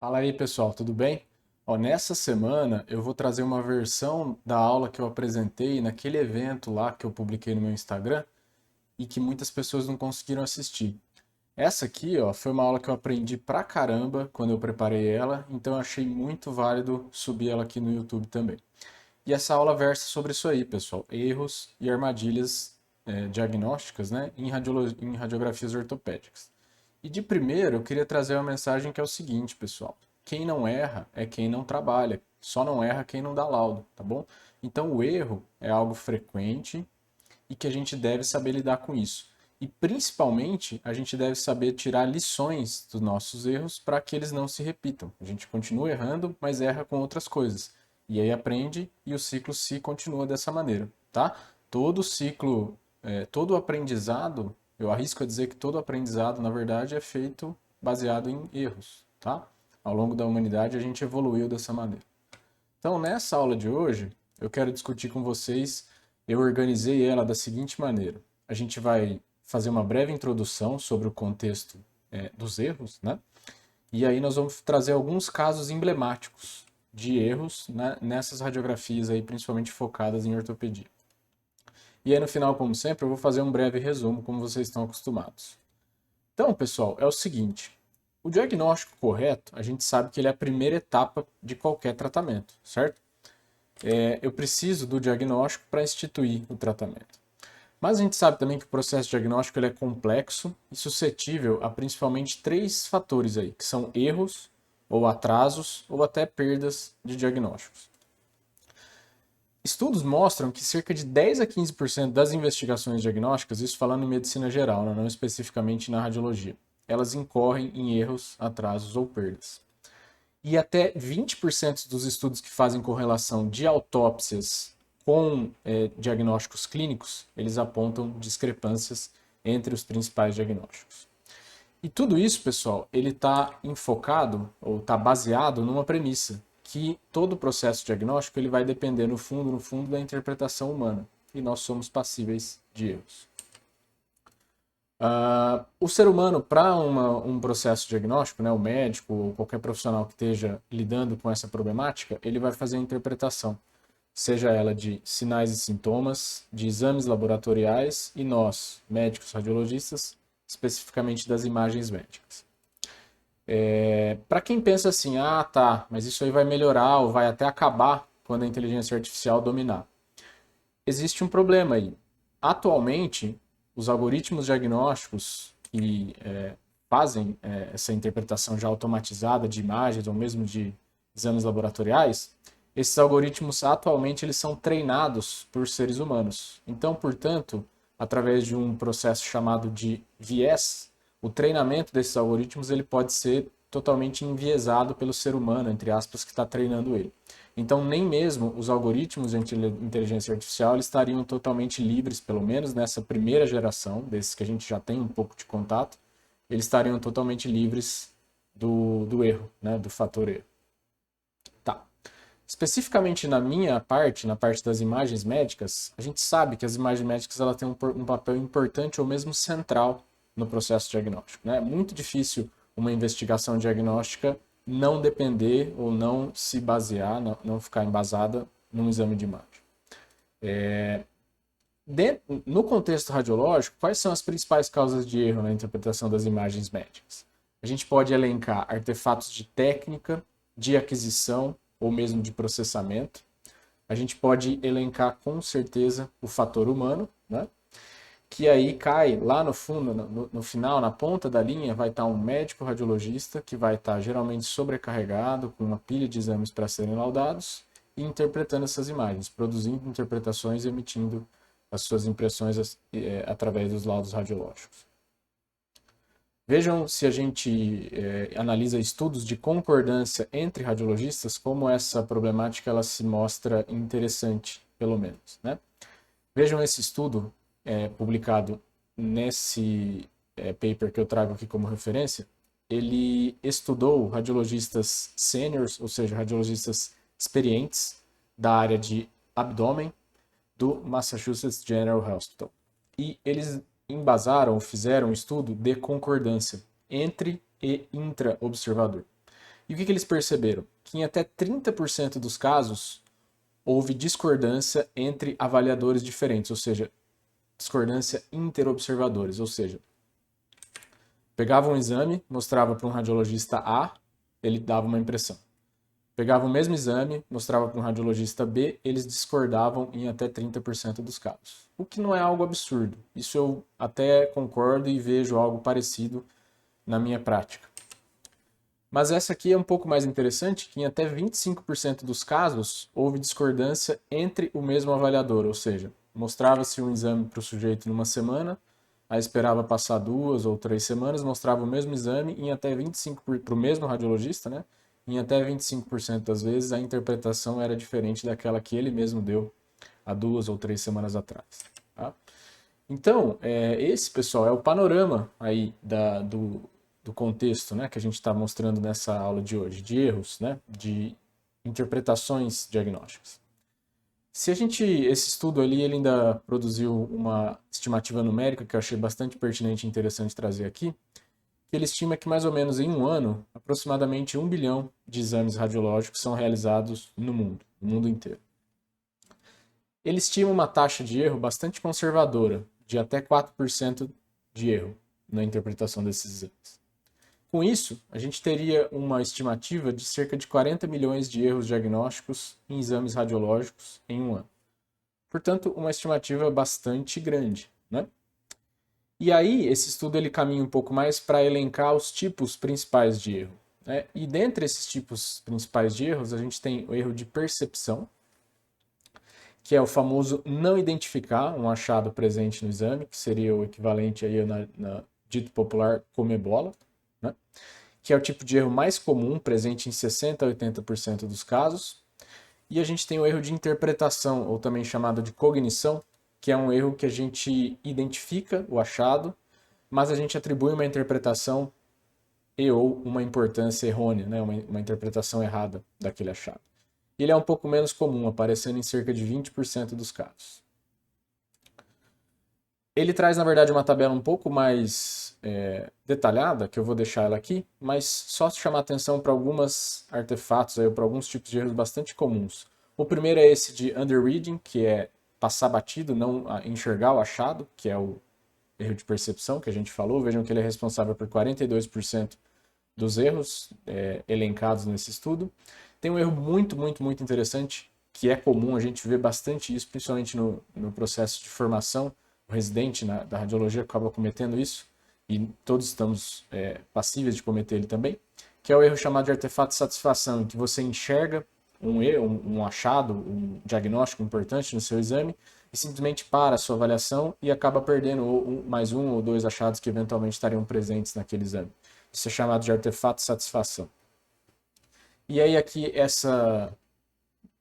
Fala aí, pessoal, tudo bem? Ó, nessa semana eu vou trazer uma versão da aula que eu apresentei naquele evento lá que eu publiquei no meu Instagram e que muitas pessoas não conseguiram assistir. Essa aqui, ó, foi uma aula que eu aprendi pra caramba quando eu preparei ela, então eu achei muito válido subir ela aqui no YouTube também. E essa aula versa sobre isso aí, pessoal, erros e armadilhas diagnósticas, né, em radiografias ortopédicas. E de primeiro, eu queria trazer uma mensagem que é o seguinte, pessoal. Quem não erra é quem não trabalha. Só não erra quem não dá laudo, tá bom? Então, o erro é algo frequente e que a gente deve saber lidar com isso. E principalmente, a gente deve saber tirar lições dos nossos erros para que eles não se repitam. A gente continua errando, mas erra com outras coisas. E aí aprende e o ciclo se continua dessa maneira, tá? Todo ciclo, todo aprendizado, eu arrisco a dizer que todo aprendizado, na verdade, é feito baseado em erros, tá? Ao longo da humanidade, a gente evoluiu dessa maneira. Então, nessa aula de hoje, eu quero discutir com vocês. Eu organizei ela da seguinte maneira: a gente vai fazer uma breve introdução sobre o contexto dos erros, né? E aí nós vamos trazer alguns casos emblemáticos de erros, né, nessas radiografias aí, principalmente focadas em ortopedia. E aí no final, como sempre, eu vou fazer um breve resumo, como vocês estão acostumados. Então, pessoal, é o seguinte: o diagnóstico correto, a gente sabe que ele é a primeira etapa de qualquer tratamento, certo? Eu preciso do diagnóstico para instituir o tratamento. Mas a gente sabe também que o processo diagnóstico ele é complexo e suscetível a principalmente três fatores aí, que são erros, ou atrasos, ou até perdas de diagnósticos. Estudos mostram que cerca de 10 a 15% das investigações diagnósticas, isso falando em medicina geral, né, não especificamente na radiologia, elas incorrem em erros, atrasos ou perdas. E até 20% dos estudos que fazem correlação de autópsias com diagnósticos clínicos, eles apontam discrepâncias entre os principais diagnósticos. E tudo isso, pessoal, ele está enfocado ou está baseado numa premissa que todo o processo diagnóstico ele vai depender no fundo, da interpretação humana e nós somos passíveis de erros. O ser humano, para um processo diagnóstico, né, o médico ou qualquer profissional que esteja lidando com essa problemática, ele vai fazer a interpretação, seja ela de sinais e sintomas, de exames laboratoriais e nós, médicos radiologistas, especificamente das imagens médicas. Para quem pensa assim, ah tá, mas isso aí vai melhorar ou vai até acabar quando a inteligência artificial dominar. Existe um problema aí. Atualmente, os algoritmos diagnósticos que fazem essa interpretação já automatizada de imagens ou mesmo de exames laboratoriais, esses algoritmos atualmente eles são treinados por seres humanos. Então, portanto, através de um processo chamado de viés, o treinamento desses algoritmos ele pode ser totalmente enviesado pelo ser humano, entre aspas, que está treinando ele. Então, nem mesmo os algoritmos de inteligência artificial eles estariam totalmente livres, pelo menos nessa primeira geração, desses que a gente já tem um pouco de contato, eles estariam totalmente livres do erro, né, do fator erro. Tá. Especificamente na minha parte, na parte das imagens médicas, a gente sabe que as imagens médicas ela têm um papel importante ou mesmo central no processo diagnóstico. Né? É muito difícil uma investigação diagnóstica não depender ou não se basear, não ficar embasada num exame de imagem. No contexto radiológico, quais são as principais causas de erro na interpretação das imagens médicas? A gente pode elencar artefatos de técnica, de aquisição ou mesmo de processamento. A gente pode elencar com certeza o fator humano, né? Que aí cai lá no fundo, no final, na ponta da linha, vai estar um médico radiologista que vai estar geralmente sobrecarregado, com uma pilha de exames para serem laudados, e interpretando essas imagens, produzindo interpretações e emitindo as suas impressões através dos laudos radiológicos. Vejam se a gente analisa estudos de concordância entre radiologistas, como essa problemática ela se mostra interessante, pelo menos. Né? Vejam esse estudo publicado nesse paper que eu trago aqui como referência. Ele estudou radiologistas seniors, ou seja, radiologistas experientes da área de abdômen do Massachusetts General Hospital. E eles embasaram, fizeram um estudo de concordância entre e intra-observador. E o que eles perceberam? Que em até 30% dos casos houve discordância entre avaliadores diferentes, ou seja, discordância interobservadores, ou seja, pegava um exame, mostrava para um radiologista A, ele dava uma impressão. Pegava o mesmo exame, mostrava para um radiologista B, eles discordavam em até 30% dos casos. O que não é algo absurdo. Isso eu até concordo e vejo algo parecido na minha prática. Mas essa aqui é um pouco mais interessante, que em até 25% dos casos houve discordância entre o mesmo avaliador, ou seja, mostrava-se um exame para o sujeito numa semana, aí esperava passar 2 ou 3 semanas, mostrava o mesmo exame em até 25% para o mesmo radiologista, né? Em até 25% das vezes a interpretação era diferente daquela que ele mesmo deu há 2 ou 3 semanas atrás. Tá? Então, esse, pessoal, é o panorama aí do contexto, né, que a gente está mostrando nessa aula de hoje, de erros, né, de interpretações diagnósticas. Esse estudo ali, ele ainda produziu uma estimativa numérica que eu achei bastante pertinente e interessante trazer aqui, que ele estima que mais ou menos em um ano, aproximadamente 1 bilhão de exames radiológicos são realizados no mundo inteiro. Ele estima uma taxa de erro bastante conservadora, de até 4% de erro na interpretação desses exames. Com isso, a gente teria uma estimativa de cerca de 40 milhões de erros diagnósticos em exames radiológicos em um ano. Portanto, uma estimativa bastante grande, né? E aí, esse estudo ele caminha um pouco mais para elencar os tipos principais de erro, né? E dentre esses tipos principais de erros, a gente tem o erro de percepção, que é o famoso não identificar um achado presente no exame, que seria o equivalente aí na dito popular comer bola, né? Que é o tipo de erro mais comum, presente em 60 a 80% dos casos. E a gente tem o erro de interpretação, ou também chamado de cognição, que é um erro que a gente identifica o achado, mas a gente atribui uma interpretação e ou uma importância errônea, né? uma interpretação errada daquele achado. Ele é um pouco menos comum, aparecendo em cerca de 20% dos casos. Ele traz, na verdade, uma tabela um pouco mais detalhada, que eu vou deixar ela aqui, mas só chamar atenção para alguns artefatos, para alguns tipos de erros bastante comuns. O primeiro é esse de underreading, que é passar batido, não enxergar o achado, que é o erro de percepção que a gente falou. Vejam que ele é responsável por 42% dos erros elencados nesse estudo. Tem um erro muito, muito, muito interessante, que é comum, a gente vê bastante isso, principalmente no processo de formação. O residente da radiologia acaba cometendo isso, e todos estamos passíveis de cometer ele também, que é o erro chamado de artefato de satisfação, em que você enxerga um achado, um diagnóstico importante no seu exame, e simplesmente para a sua avaliação e acaba perdendo mais um ou dois achados que eventualmente estariam presentes naquele exame. Isso é chamado de artefato de satisfação. E aí aqui essa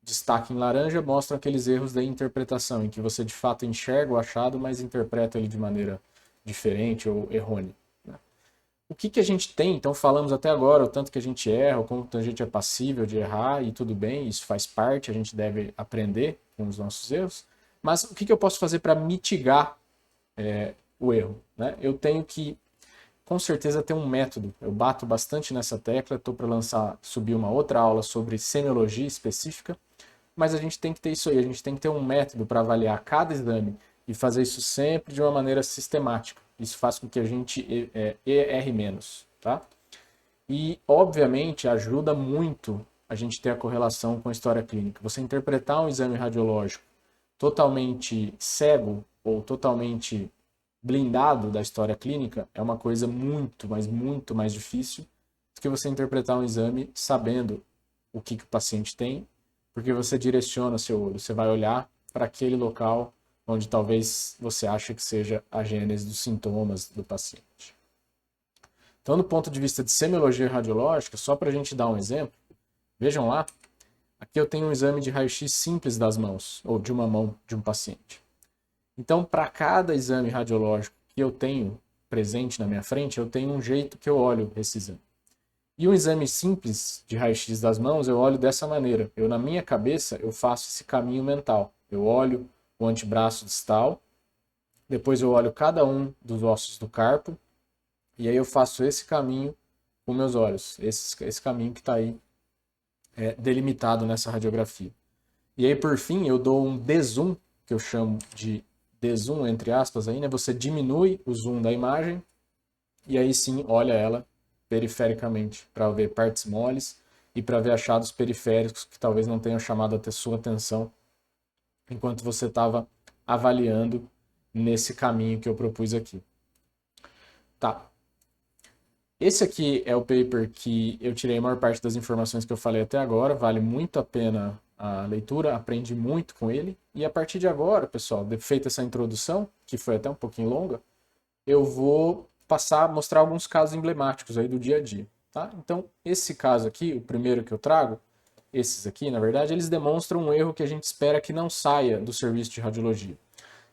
destaque em laranja mostra aqueles erros da interpretação, em que você de fato enxerga o achado, mas interpreta ele de maneira diferente ou errônea. Né? O que a gente tem, então falamos até agora, o tanto que a gente erra, o quanto a gente é passível de errar, e tudo bem, isso faz parte, a gente deve aprender com os nossos erros, mas o que eu posso fazer para mitigar o erro? Né? Eu tenho que com certeza tem um método. Eu bato bastante nessa tecla, estou para subir uma outra aula sobre semiologia específica, mas a gente tem que ter isso aí, a gente tem que ter um método para avaliar cada exame e fazer isso sempre de uma maneira sistemática. Isso faz com que a gente erre menos, tá? E, obviamente, ajuda muito a gente ter a correlação com a história clínica. Você interpretar um exame radiológico totalmente cego ou totalmente blindado da história clínica é uma coisa muito, mas muito mais difícil do que você interpretar um exame sabendo o que o paciente tem, porque você direciona seu olho, você vai olhar para aquele local onde talvez você ache que seja a gênese dos sintomas do paciente. Então, do ponto de vista de semiologia radiológica, só para a gente dar um exemplo, vejam lá, aqui eu tenho um exame de raio-x simples das mãos, ou de uma mão de um paciente. Então, para cada exame radiológico que eu tenho presente na minha frente, eu tenho um jeito que eu olho esse exame. E um exame simples de raio-x das mãos, eu olho dessa maneira. Na minha cabeça, eu faço esse caminho mental. Eu olho o antebraço distal, depois eu olho cada um dos ossos do carpo, e aí eu faço esse caminho com meus olhos. Esse caminho que está aí delimitado nessa radiografia. E aí, por fim, eu dou um D-zoom, que eu chamo de D-zoom, entre aspas, aí, né? Você diminui o zoom da imagem e aí sim olha ela perifericamente para ver partes moles e para ver achados periféricos que talvez não tenham chamado a sua atenção enquanto você estava avaliando nesse caminho que eu propus aqui. Tá. Esse aqui é o paper que eu tirei a maior parte das informações que eu falei até agora, vale muito a pena a leitura, aprendi muito com ele. E a partir de agora, pessoal, feita essa introdução, que foi até um pouquinho longa, eu vou passar a mostrar alguns casos emblemáticos aí do dia a dia. Tá? Então, esse caso aqui, o primeiro que eu trago, esses aqui, na verdade, eles demonstram um erro que a gente espera que não saia do serviço de radiologia,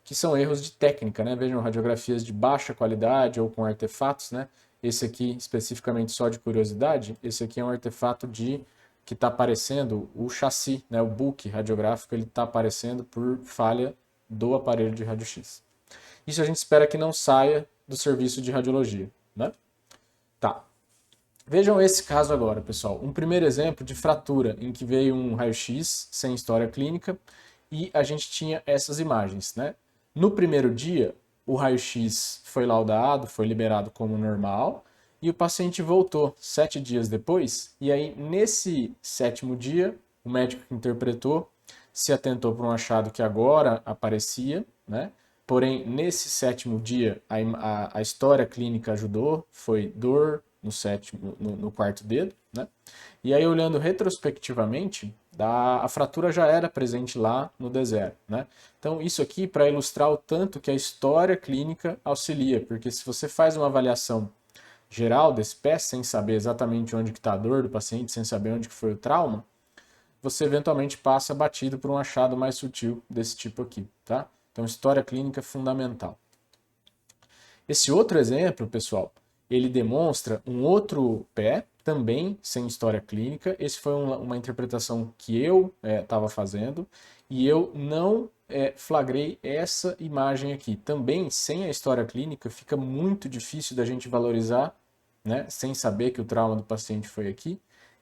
que são erros de técnica, né? Vejam, radiografias de baixa qualidade ou com artefatos, né? Esse aqui, especificamente só de curiosidade, esse aqui é um artefato que está aparecendo, o chassi, né? O book radiográfico, ele está aparecendo por falha do aparelho de raio-x. Isso a gente espera que não saia do serviço de radiologia, né? Tá. Vejam esse caso agora, pessoal. Um primeiro exemplo de fratura em que veio um raio-x sem história clínica e a gente tinha essas imagens, né? No primeiro dia, o raio-x foi laudado, foi liberado como normal e o paciente voltou 7 dias depois. E aí, nesse 7º dia, o médico que interpretou se atentou para um achado que agora aparecia, né? Porém, nesse 7º dia, a história clínica ajudou, foi dor no 4º dedo, né? E aí, olhando retrospectivamente, a fratura já era presente lá no D0, né? Então, isso aqui para ilustrar o tanto que a história clínica auxilia, porque se você faz uma avaliação geral desse pé, sem saber exatamente onde que está a dor do paciente, sem saber onde que foi o trauma, você eventualmente passa batido por um achado mais sutil desse tipo aqui, tá? Então, história clínica é fundamental. Esse outro exemplo, pessoal, ele demonstra um outro pé, também sem história clínica. Esse foi uma interpretação que eu estava fazendo e eu não flagrei essa imagem aqui. Também, sem a história clínica, fica muito difícil da gente valorizar, né, sem saber que o trauma do paciente foi aqui,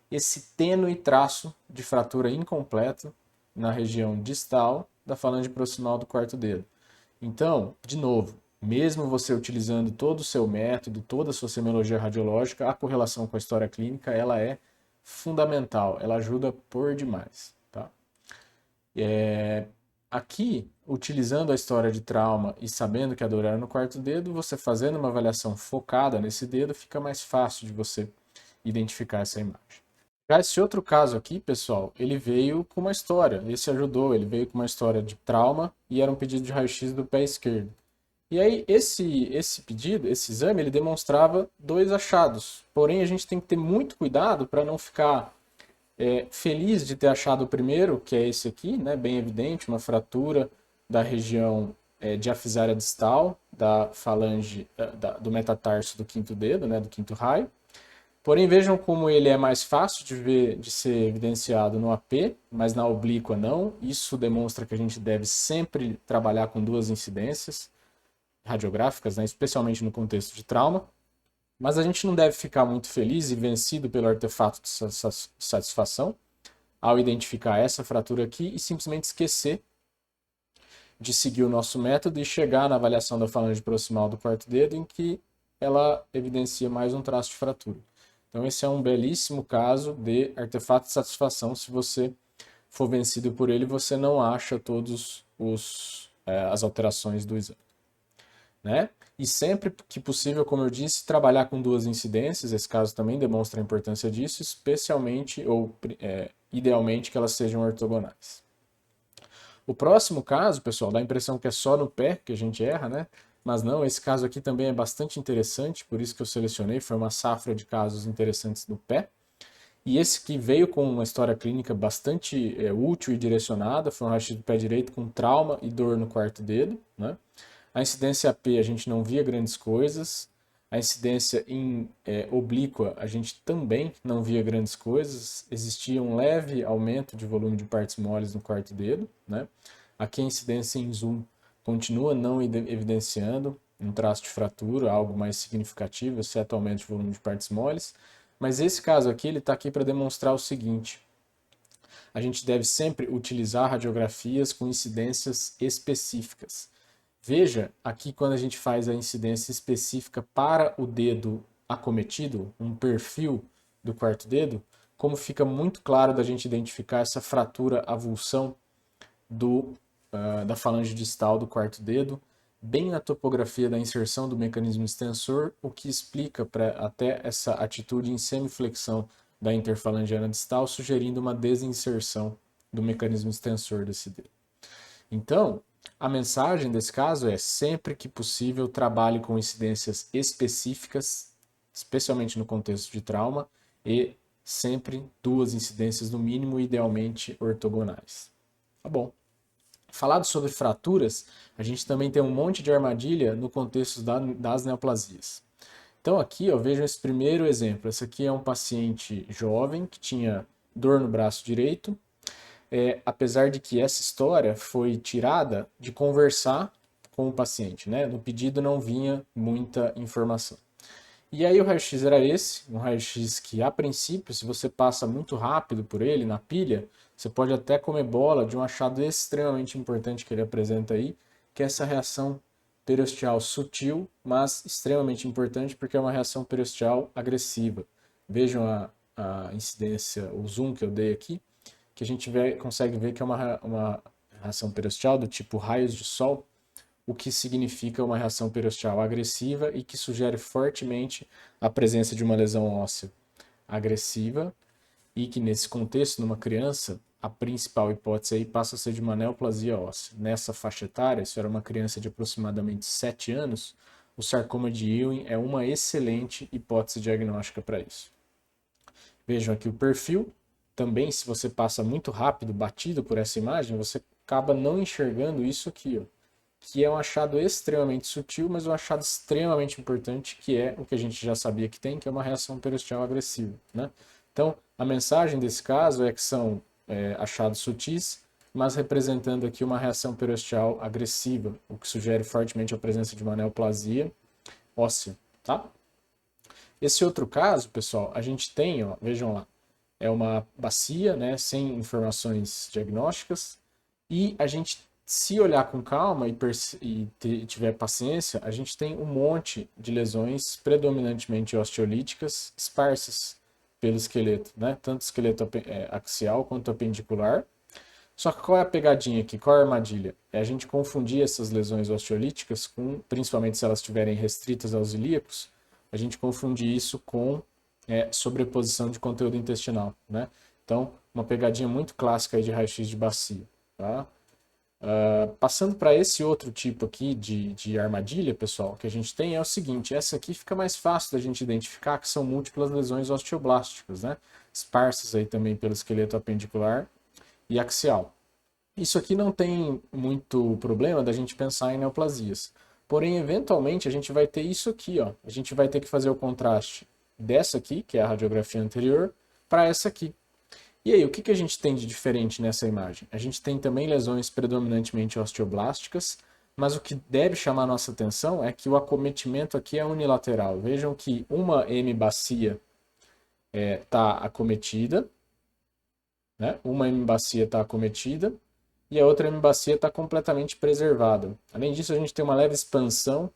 esse tênue traço de fratura incompleta na região distal da falange proximal do 4º dedo. Então, de novo, mesmo você utilizando todo o seu método, toda a sua semiologia radiológica, a correlação com a história clínica ela é fundamental, ela ajuda por demais. Tá? Aqui, utilizando a história de trauma e sabendo que a dor era no 4º dedo, você fazendo uma avaliação focada nesse dedo, fica mais fácil de você identificar essa imagem. Já esse outro caso aqui, pessoal, ele veio com uma história, esse ajudou, ele veio com uma história de trauma e era um pedido de raio-x do pé esquerdo. E aí, esse pedido, esse exame, ele demonstrava 2 achados. Porém, a gente tem que ter muito cuidado para não ficar feliz de ter achado o primeiro, que é esse aqui, né, bem evidente, uma fratura da região diafisária distal, da falange, do metatarso do 5º dedo, né, do 5º raio. Porém, vejam como ele é mais fácil de ser evidenciado no AP, mas na oblíqua não. Isso demonstra que a gente deve sempre trabalhar com 2 incidências radiográficas, né, especialmente no contexto de trauma. Mas a gente não deve ficar muito feliz e vencido pelo artefato de satisfação ao identificar essa fratura aqui e simplesmente esquecer de seguir o nosso método e chegar na avaliação da falange proximal do 4º dedo em que ela evidencia mais um traço de fratura. Então esse é um belíssimo caso de artefato de satisfação. Se você for vencido por ele, você não acha todas as alterações do exame. Né? E sempre que possível, como eu disse, trabalhar com 2 incidências, esse caso também demonstra a importância disso, especialmente ou idealmente que elas sejam ortogonais. O próximo caso, pessoal, dá a impressão que é só no pé que a gente erra, né? Mas não, esse caso aqui também é bastante interessante, por isso que eu selecionei, foi uma safra de casos interessantes no pé. E esse que veio com uma história clínica bastante útil e direcionada, foi um raio-x do pé direito com trauma e dor no 4º dedo, né? A incidência AP a gente não via grandes coisas. A incidência em oblíqua a gente também não via grandes coisas. Existia um leve aumento de volume de partes moles no 4º dedo, né? Aqui a incidência em zoom continua não evidenciando um traço de fratura, algo mais significativo, exceto aumento de volume de partes moles. Mas esse caso aqui, ele está aqui para demonstrar o seguinte: a gente deve sempre utilizar radiografias com incidências específicas. Veja aqui quando a gente faz a incidência específica para o dedo acometido, um perfil do quarto dedo, como fica muito claro da gente identificar essa fratura avulsão da falange distal do quarto dedo, bem na topografia da inserção do mecanismo extensor, o que explica até essa atitude em semiflexão da interfalangiana distal, sugerindo uma desinserção do mecanismo extensor desse dedo. Então, a mensagem desse caso é: sempre que possível, trabalhe com incidências específicas, especialmente no contexto de trauma, e sempre 2 incidências no mínimo, idealmente ortogonais. Tá bom. Falado sobre fraturas, a gente também tem um monte de armadilha no contexto das neoplasias. Então aqui eu vejo esse primeiro exemplo. Esse aqui é um paciente jovem que tinha dor no braço direito, apesar de que essa história foi tirada de conversar com o paciente, né? No pedido não vinha muita informação. E aí o raio-x era esse, um raio-x que a princípio, se você passa muito rápido por ele na pilha, você pode até comer bola de um achado extremamente importante que ele apresenta aí, que é essa reação periosteal sutil, mas extremamente importante porque é uma reação periosteal agressiva. Vejam a incidência, o zoom que eu dei aqui, que a gente consegue ver que é uma reação periosteal do tipo raios de sol, o que significa uma reação periosteal agressiva e que sugere fortemente a presença de uma lesão óssea agressiva e que nesse contexto, numa criança, a principal hipótese aí passa a ser de uma neoplasia óssea. Nessa faixa etária, isso era uma criança de aproximadamente 7 anos, o sarcoma de Ewing é uma excelente hipótese diagnóstica para isso. Vejam aqui o perfil. Também, se você passa muito rápido, batido por essa imagem, você acaba não enxergando isso aqui, ó, que é um achado extremamente sutil, mas um achado extremamente importante, que é o que a gente já sabia que tem, que é uma reação periosteal agressiva, né? Então, a mensagem desse caso é que são achados sutis, mas representando aqui uma reação periosteal agressiva, o que sugere fortemente a presença de uma neoplasia óssea, tá? Esse outro caso, pessoal, a gente tem, ó, vejam lá, é uma bacia, né, sem informações diagnósticas, e a gente, se olhar com calma e tiver paciência, a gente tem um monte de lesões predominantemente osteolíticas esparsas pelo esqueleto, né, tanto esqueleto axial quanto apendicular. Só que qual é a pegadinha aqui? Qual é a armadilha? É a gente confundir essas lesões osteolíticas com, principalmente se elas estiverem restritas aos ilíacos, a gente confundir isso com sobreposição de conteúdo intestinal, né? Então, uma pegadinha muito clássica aí de raio-x de bacia, tá? Passando para esse outro tipo aqui de armadilha, pessoal, que a gente tem é o seguinte: essa aqui fica mais fácil da gente identificar, que são múltiplas lesões osteoblásticas, né? Esparsas aí também pelo esqueleto apendicular e axial. Isso aqui não tem muito problema da gente pensar em neoplasias. Porém, eventualmente, a gente vai ter isso aqui, ó. A gente vai ter que fazer o contraste dessa aqui, que é a radiografia anterior, para essa aqui. E aí, o que a gente tem de diferente nessa imagem? A gente tem também lesões predominantemente osteoblásticas, mas o que deve chamar a nossa atenção é que o acometimento aqui é unilateral. Vejam que uma M-bacia está acometida, né? Uma M-bacia está acometida e a outra M-bacia está completamente preservada. Além disso, a gente tem uma leve expansão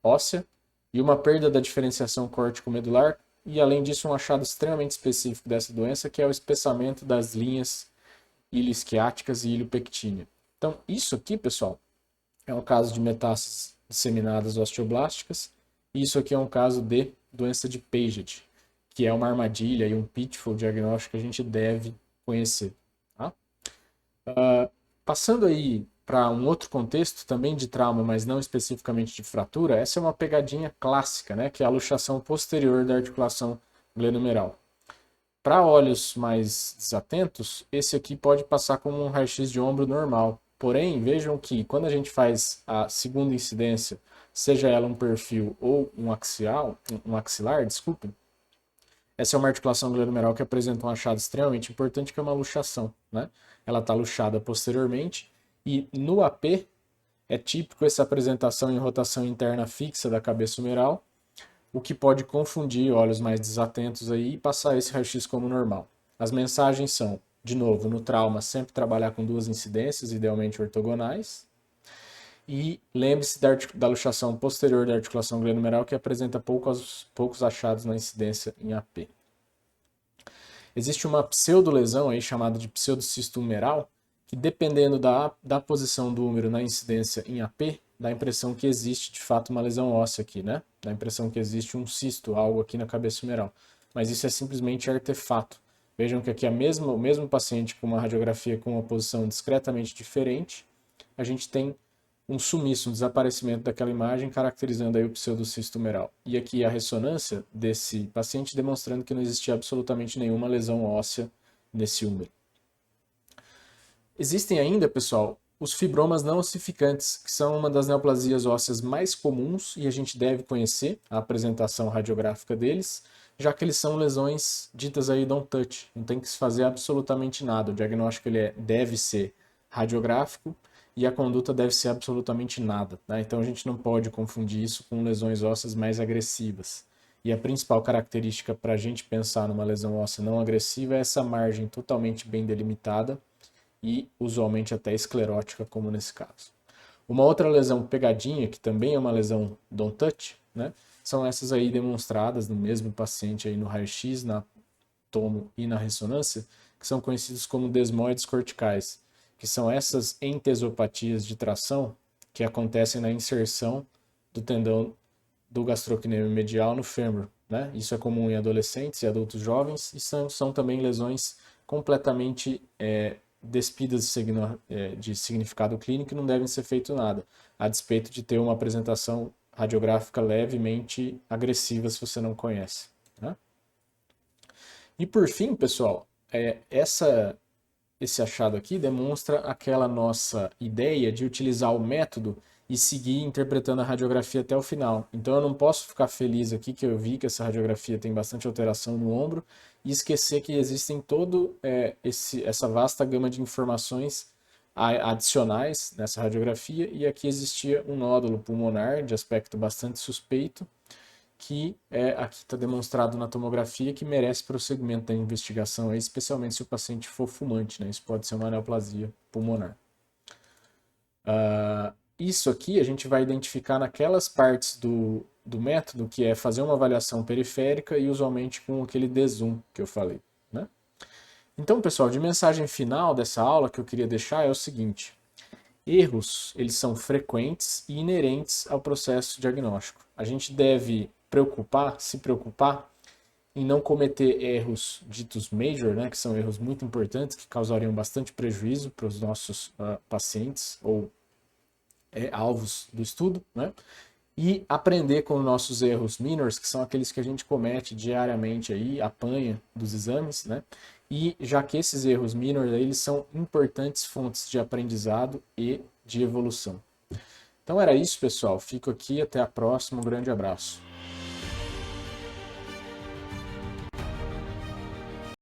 óssea e uma perda da diferenciação córtico-medular e, além disso, um achado extremamente específico dessa doença, que é o espessamento das linhas ilioisquiáticas e iliopectínea. Então, isso aqui, pessoal, é um caso de metástases disseminadas osteoblásticas, e isso aqui é um caso de doença de Paget, que é uma armadilha e um pitfall diagnóstico que a gente deve conhecer. Tá? Passando aí para um outro contexto também de trauma, mas não especificamente de fratura, essa é uma pegadinha clássica, né, que é a luxação posterior da articulação glenomeral. Para olhos mais desatentos, esse aqui pode passar como um raio-x de ombro normal. Porém, vejam que quando a gente faz a segunda incidência, seja ela um perfil ou um axilar, desculpem, essa é uma articulação glenomeral que apresenta um achado extremamente importante, que é uma luxação, né? Ela está luxada posteriormente e no AP é típico essa apresentação em rotação interna fixa da cabeça humeral, o que pode confundir olhos mais desatentos aí e passar esse raio-x como normal. As mensagens são, de novo, no trauma, sempre trabalhar com duas incidências, idealmente ortogonais. E lembre-se da luxação posterior da articulação glenohumeral, que apresenta poucos achados na incidência em AP. Existe uma pseudolesão aí chamada de pseudocisto humeral, que dependendo da posição do húmero na incidência em AP, dá a impressão que existe de fato uma lesão óssea aqui, né? Dá a impressão que existe um cisto, algo aqui na cabeça humeral. Mas isso é simplesmente artefato. Vejam que aqui o mesmo paciente com uma radiografia com uma posição discretamente diferente, a gente tem um sumiço, um desaparecimento daquela imagem, caracterizando aí o pseudocisto humeral. E aqui a ressonância desse paciente demonstrando que não existia absolutamente nenhuma lesão óssea nesse húmero. Existem ainda, pessoal, os fibromas não ossificantes, que são uma das neoplasias ósseas mais comuns e a gente deve conhecer a apresentação radiográfica deles, já que eles são lesões ditas aí don't touch, não tem que se fazer absolutamente nada. O diagnóstico deve ser radiográfico e a conduta deve ser absolutamente nada, tá? Então a gente não pode confundir isso com lesões ósseas mais agressivas. E a principal característica para a gente pensar numa lesão óssea não agressiva é essa margem totalmente bem delimitada e usualmente até esclerótica, como nesse caso. Uma outra lesão pegadinha, que também é uma lesão don't touch, né? São essas aí demonstradas no mesmo paciente aí no raio-x, na tomo e na ressonância, que são conhecidos como desmoides corticais, que são essas entesopatias de tração que acontecem na inserção do tendão do gastrocnêmio medial no fêmur, né? Isso é comum em adolescentes e adultos jovens e são também lesões completamente despidas de significado clínico e não devem ser feito nada, a despeito de ter uma apresentação radiográfica levemente agressiva se você não conhece, né? E por fim, pessoal, esse achado aqui demonstra aquela nossa ideia de utilizar o método e seguir interpretando a radiografia até o final. Então eu não posso ficar feliz aqui que eu vi que essa radiografia tem bastante alteração no ombro e esquecer que existem essa vasta gama de informações adicionais nessa radiografia e aqui existia um nódulo pulmonar de aspecto bastante suspeito que aqui está demonstrado na tomografia que merece prosseguimento da investigação, especialmente se o paciente for fumante, né? Isso pode ser uma neoplasia pulmonar. Isso aqui a gente vai identificar naquelas partes do método que é fazer uma avaliação periférica e usualmente com aquele D-zoom que eu falei, né? Então, pessoal, de mensagem final dessa aula que eu queria deixar é o seguinte: erros, eles são frequentes e inerentes ao processo diagnóstico. A gente deve se preocupar em não cometer erros ditos major, né, que são erros muito importantes, que causariam bastante prejuízo para os nossos pacientes ou alvos do estudo, né? E aprender com os nossos erros minors, que são aqueles que a gente comete diariamente aí, apanha dos exames, né? E já que esses erros minors aí, eles são importantes fontes de aprendizado e de evolução. Então era isso, pessoal. Fico aqui, até a próxima. Um grande abraço.